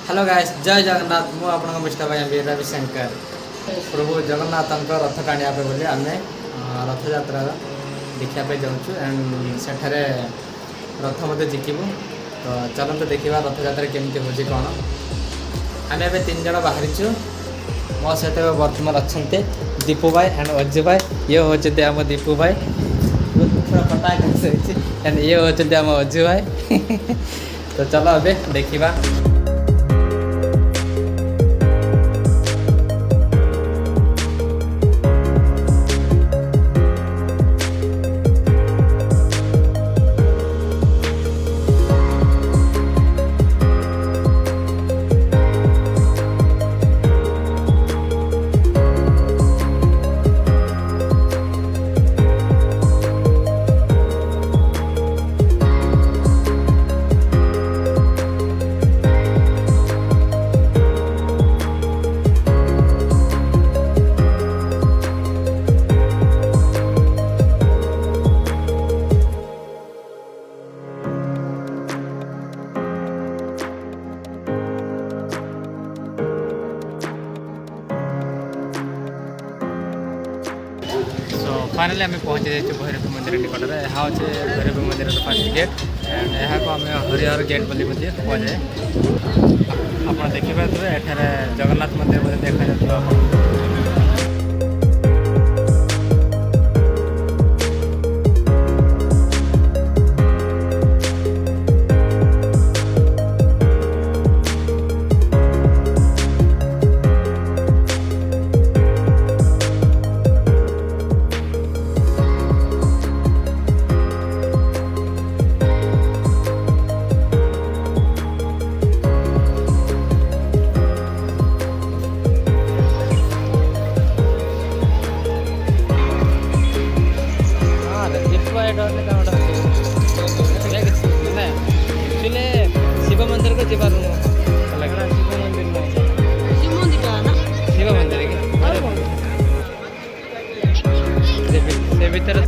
Hello guys जय जगन्नाथ मु आपन मिस्टर भाई एम रविशंकर प्रभु जगन्नाथ रथ टाणिया बोली आम रथ यात्रा देखापी जाऊँ एंड सेठारे रथ मत जिकबू तो चलते देखा रथ यात्रा केमती हो कौन आम ए 3 जन बाहरी मो सहित बर्तमान अच्छा दीपू भाई एंड अज्जू भाई ये होते आम दीपू भाई पता एंड ये होते आम अज्जू भाई तो चलो अबे देखा फाइनाली आम पहुँची जाइए भैरव मंदिर निकट में यह अच्छे भैरव मंदिर फास्ट गेट एंड यहाँ को आम हरिहर गेट बोली कहुए आप देखिए एठारे जगन्नाथ मंदिर देखा जाता शिव मंदिर को जी पार शिव मंदिर से भीतर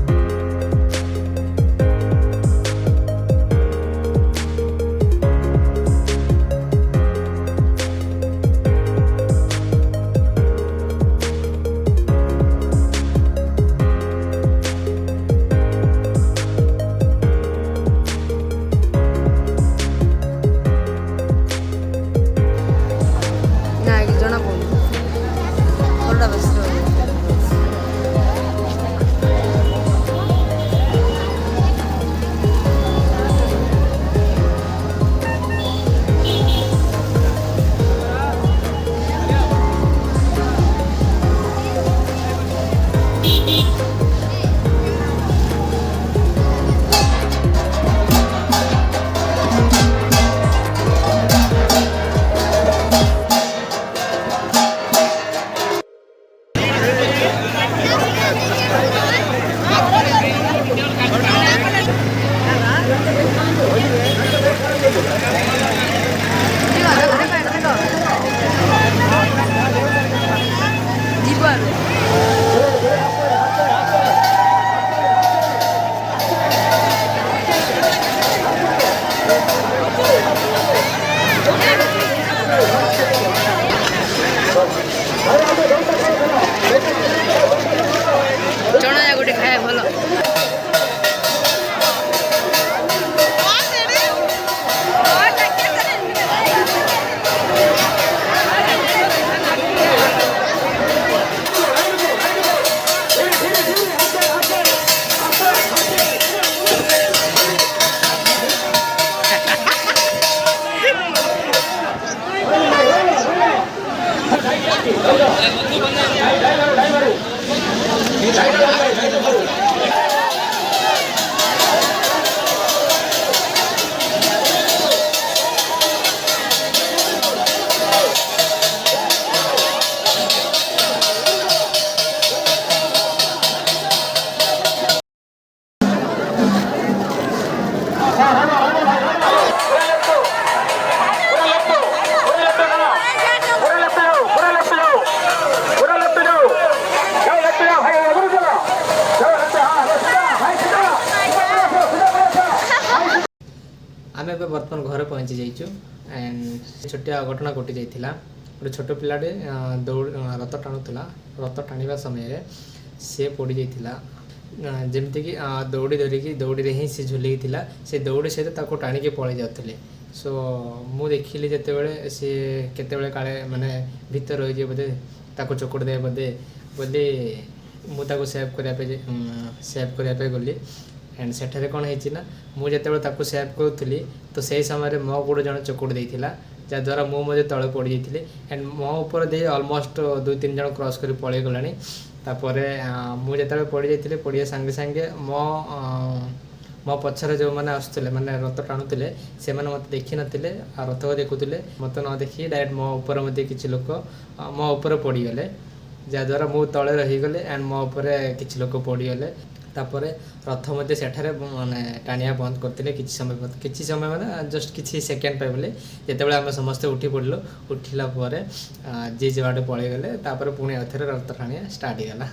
चना गोटे खाए भल आम ए बर्तमान घर पहुँची जाइचु एंड छोटिया घटना घटी जाइथिला गोटे छोट पिलाटे दौड़ रथ टाणुला रथ टाणिबा समय से पड़ जाइथिला जमती कि दौड़ी धरिकी दौड़ी ही सी झुल से दौड़ी सहित टाणिकी पड़े जाते सो मु देखिली जिते सी केते काले माने भीतर रही बोधे ताको चोकड़ दे बोधे बोली मुझे सेव करने गली एंड सेठे कौन है ना मुझे सेव करूली तो सही समय मो गोड़ जन चोकड़ देता जहाद्वारा मुझे तले पड़ जाइए एंड मो ऊपर दे अलमोस्ट 2-3 जन क्रॉस कर पड़े गलानी तापर मुझे पड़ जाइए पड़िया सांगे सांगे मो पछरे जो मैंने आसुले मैंने रथ टाणुले से मत देखी नथिले रथ को देखुले मत न देखी डायरेक्ट मो ऊपर मध्य किसी लोक मो ऊपर पड़गले जहाद्वारा मु तले रहीगले एंड मो ऊपर किसी लोक पड़गले तापर रथ मध्य सेठारे माने टाणिया बंद करते किसी समय मैंने जस्ट किसी सेकेंड पे बोले जिते आम समस्ते उठी पड़लु उठिला जी जवाटे पड़े गले तापर पुणी आउथरे रथ टाणिया स्टार्ट होगा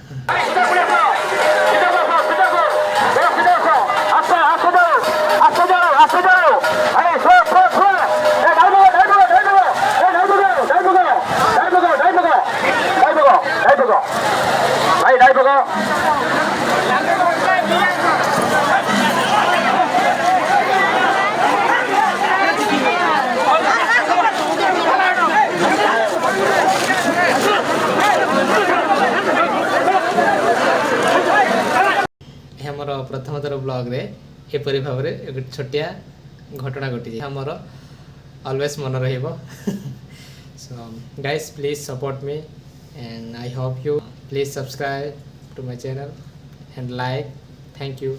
हमर प्रथम थर ब्लॉग रे एपरी भाव में छोटिया घटना घटी हमर ऑलवेज मन रहिबो so guys please support me and I hope you please subscribe to my channel and like thank you.